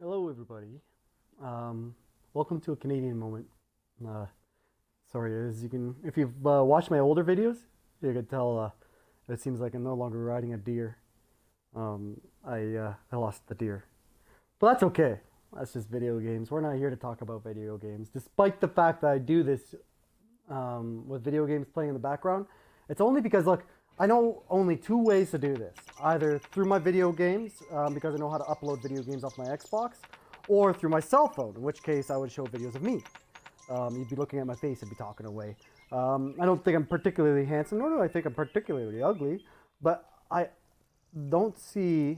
Hello, everybody. Welcome to a Canadian moment. Uh, Sorry, as you can, if you've watched my older videos, you can tell it seems like I'm no longer riding a deer. I lost the deer, but that's okay. That's just video games. We're not here to talk about video games, despite the fact that I do this with video games playing in the background. It's only because, look, I know only two ways to do this. Either through my video games, because I know how to upload video games off my Xbox, or through my cell phone, in which case I would show videos of me. You'd be looking at my face and be talking away. I don't think I'm particularly handsome, nor do I think I'm particularly ugly, but I don't see,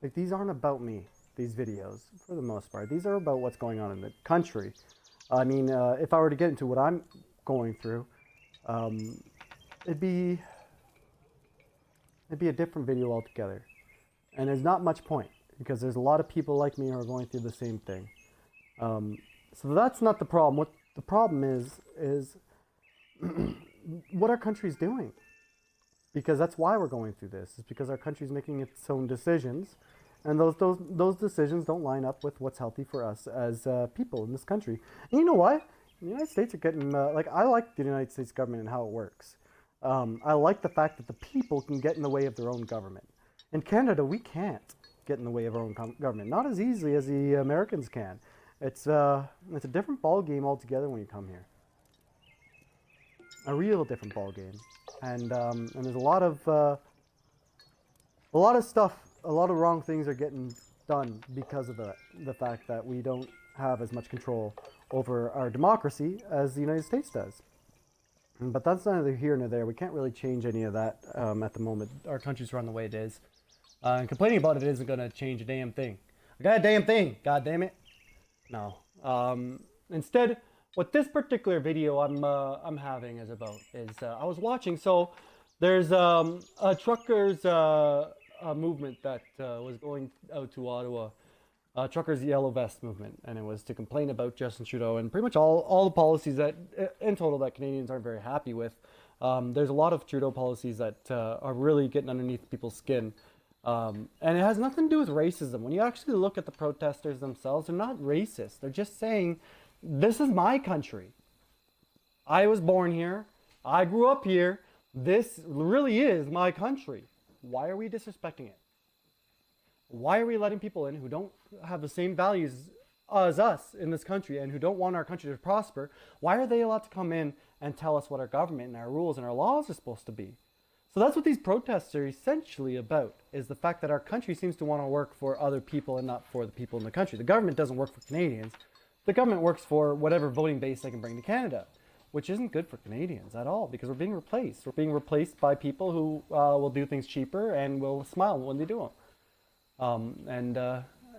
like, these aren't about me, these videos, for the most part. These are about what's going on in the country. I mean, if I were to get into what I'm going through, um, it'd be a different video altogether. And there's not much point because there's a lot of people like me who are going through the same thing. So that's not the problem. What the problem is what our country's doing. Because that's why we're going through this. It's because our country's making its own decisions, and those decisions don't line up with what's healthy for us as people in this country. And you know what? The United States are getting like, I like the United States government and how it works. I like the fact that the people can get in the way of their own government. In Canada, we can't get in the way of our own government, not as easily as the Americans can. It's a different ball game altogether when you come here. A real different ball game, and there's a lot of stuff, a lot of wrong things are getting done because of the fact that we don't have as much control over our democracy as the United States does. But that's neither here nor there. We can't really change any of that at the moment. Our country's run the way it is. And complaining about it isn't going to change a damn thing. I got a damn thing, god damn it. No. Instead, what this particular video I'm having is about is I was watching. So there's a truckers a movement that was going out to Ottawa, truckers yellow vest movement, and it was to complain about Justin Trudeau and pretty much all the policies that in total that Canadians aren't very happy with. There's a lot of Trudeau policies that are really getting underneath people's skin. And it has nothing to do with racism. When you actually look at the protesters themselves, they're not racist. They're just saying, this is my country. I was born here. I grew up here. This really is my country. Why are we disrespecting it? Why are we letting people in who don't have the same values as us in this country and who don't want our country to prosper? Why are they allowed to come in and tell us what our government and our rules and our laws are supposed to be? So that's what these protests are essentially about, is the fact that our country seems to want to work for other people and not for the people in the country. The government doesn't work for Canadians. The government works for whatever voting base they can bring to Canada, which isn't good for Canadians at all because we're being replaced. We're being replaced by people who will do things cheaper and will smile when they do them.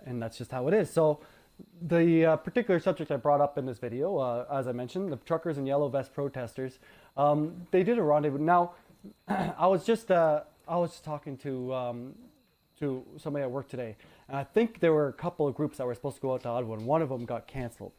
And that's just how it is. So the particular subject I brought up in this video, as I mentioned, the truckers and yellow vest protesters, they did a rendezvous. Now, I was just talking to somebody at work today, and I think there were a couple of groups that were supposed to go out to Ottawa, and one of them got canceled.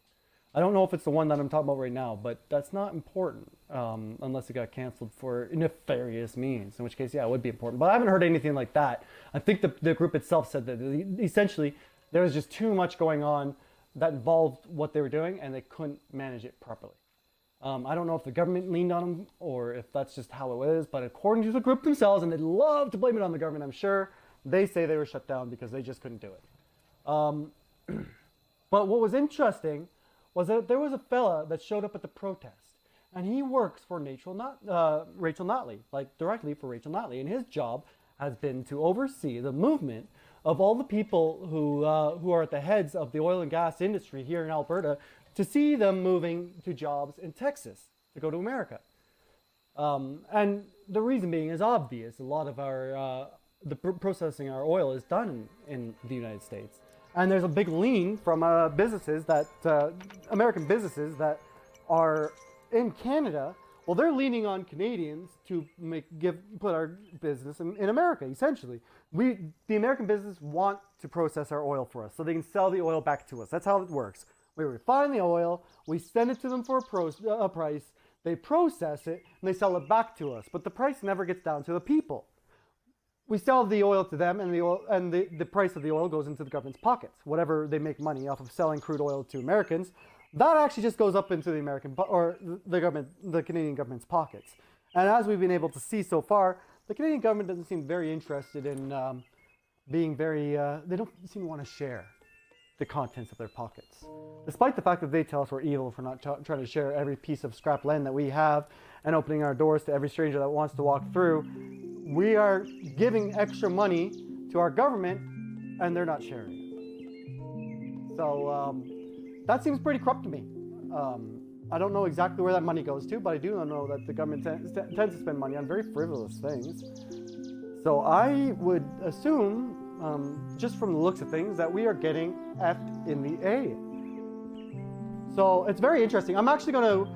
I don't know if it's the one that I'm talking about right now, but that's not important unless it got canceled for nefarious means, in which case, yeah, it would be important. But I haven't heard anything like that. I think the group itself said that essentially there was just too much going on that involved what they were doing, and they couldn't manage it properly. I don't know if the government leaned on them or if that's just how it is, but according to the group themselves, and they'd love to blame it on the government, I'm sure, they say they were shut down because they just couldn't do it. But what was interesting was that there was a fella that showed up at the protest, and he works for Rachel Notley, like directly for Rachel Notley, and his job has been to oversee the movement of all the people who are at the heads of the oil and gas industry here in Alberta, to see them moving to jobs in Texas to go to America. And the reason being is obvious. A lot of our processing our oil is done in the United States. And there's a big lean from businesses that, American businesses that are in Canada. Well, they're leaning on Canadians to put our business in America, essentially. The American business want to process our oil for us so they can sell the oil back to us. That's how it works. We refine the oil, we send it to them for a price, they process it, and they sell it back to us. But the price never gets down to the people. we sell the oil to them, and the price of the oil goes into the government's pockets. Whatever they make money off of selling crude oil to Americans, that actually just goes up into the the Canadian government's pockets. And as we've been able to see so far, the Canadian government doesn't seem very interested in being very. They don't seem to want to share the contents of their pockets, despite the fact that they tell us we're evil for not trying to share every piece of scrap land that we have and opening our doors to every stranger that wants to walk through. We are giving extra money to our government, and they're not sharing it. So that seems pretty corrupt to me. I don't know exactly where that money goes to, but I do know that the government tends to spend money on very frivolous things. So I would assume, just from the looks of things, that we are getting effed in the A. So it's very interesting. I'm actually going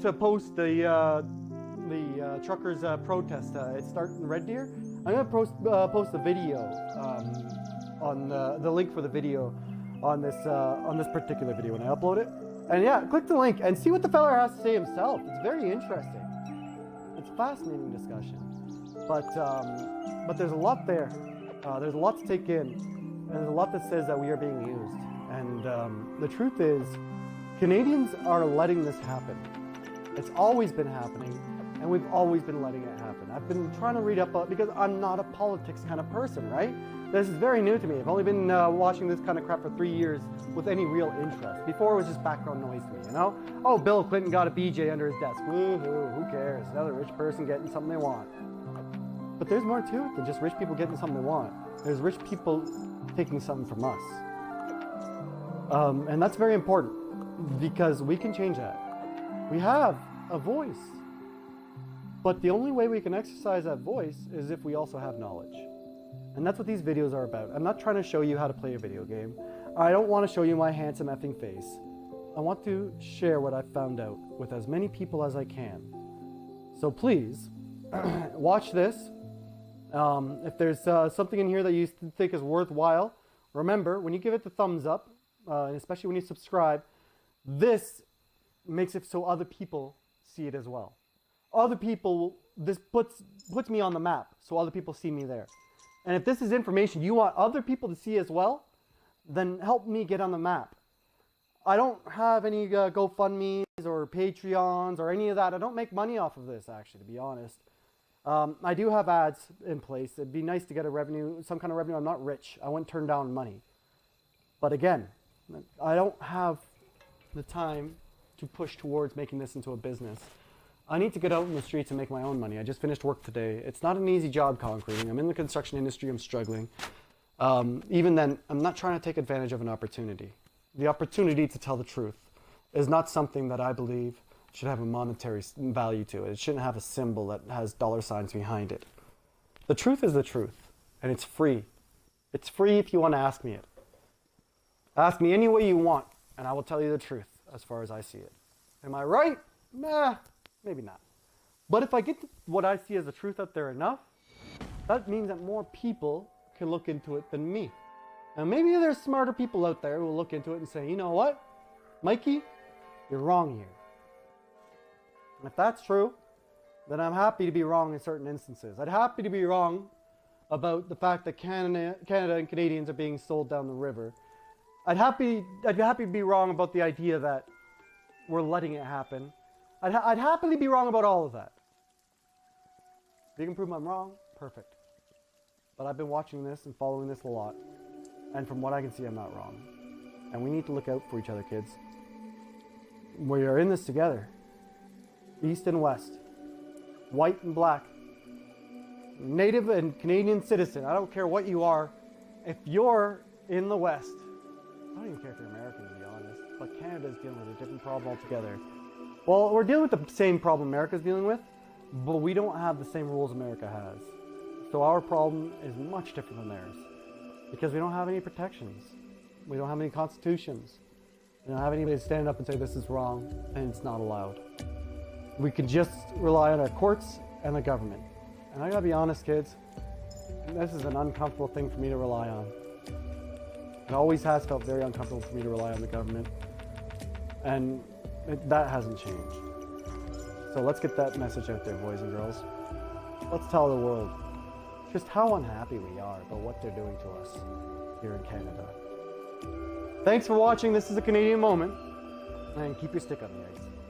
to post the truckers' protest. It's starting in Red Deer. I'm going to post the video on the link for the video on this particular video when I upload it. And yeah, click the link and see what the fella has to say himself. It's very interesting. It's a fascinating discussion. But there's a lot there. There's a lot to take in. And there's a lot that says that we are being used. And the truth is, Canadians are letting this happen. It's always been happening, and we've always been letting it happen. I've been trying to read up because I'm not a politics kind of person, right? This is very new to me. I've only been watching this kind of crap for 3 years with any real interest. Before it was just background noise to me, you know? Oh, Bill Clinton got a BJ under his desk. Woo-hoo, who cares? Another rich person getting something they want. But there's more to it than just rich people getting something they want. There's rich people taking something from us. And that's very important because we can change that. We have a voice. But the only way we can exercise that voice is if we also have knowledge. And that's what these videos are about. I'm not trying to show you how to play a video game. I don't want to show you my handsome effing face. I want to share what I've found out with as many people as I can. So please, watch this. If there's something in here that you think is worthwhile, remember, when you give it the thumbs up, and especially when you subscribe, this makes it so other people see it as well. Other people, this puts me on the map, so other people see me there. And if this is information you want other people to see as well, then help me get on the map. I don't have any GoFundMes or Patreons or any of that. I don't make money off of this, actually, to be honest. I do have ads in place. It'd be nice to get a revenue, some kind of revenue. I'm not rich. I wouldn't turn down money. But again, I don't have the time to push towards making this into a business. I need to get out in the streets and make my own money. I just finished work today. It's not an easy job concreting. I'm in the construction industry. I'm struggling. Even then, I'm not trying to take advantage of an opportunity. The opportunity to tell the truth is not something that I believe should have a monetary value to it. It shouldn't have a symbol that has dollar signs behind it. The truth is the truth, and it's free. It's free if you want to ask me it. Ask me any way you want, and I will tell you the truth as far as I see it. Am I right? Nah, maybe not. But if I get what I see as the truth out there enough, that means that more people can look into it than me. And maybe there's smarter people out there who will look into it and say, you know what, Mikey, you're wrong here. And if that's true, then I'm happy to be wrong in certain instances. I'd happy to be wrong about the fact that Canada and Canadians are being sold down the river. I'd be happy to be wrong about the idea that we're letting it happen. I'd happily be wrong about all of that. If you can prove I'm wrong, perfect. But I've been watching this and following this a lot. And from what I can see, I'm not wrong. And we need to look out for each other, kids. We are in this together. East and West. White and black. Native and Canadian citizen. I don't care what you are. If you're in the West, I don't even care if you're American, to be honest. But Canada's dealing with a different problem altogether. Well, we're dealing with the same problem America's dealing with, but we don't have the same rules America has. So our problem is much different than theirs. Because we don't have any protections. We don't have any constitutions. We don't have anybody to stand up and say this is wrong and it's not allowed. We can just rely on our courts and the government. And I gotta be honest, kids, this is an uncomfortable thing for me to rely on. It always has felt very uncomfortable for me to rely on the government. And that hasn't changed. So let's get that message out there, boys and girls. Let's tell the world just how unhappy we are about what they're doing to us here in Canada. Thanks for watching. This is a Canadian Moment, and keep your stick on the ice.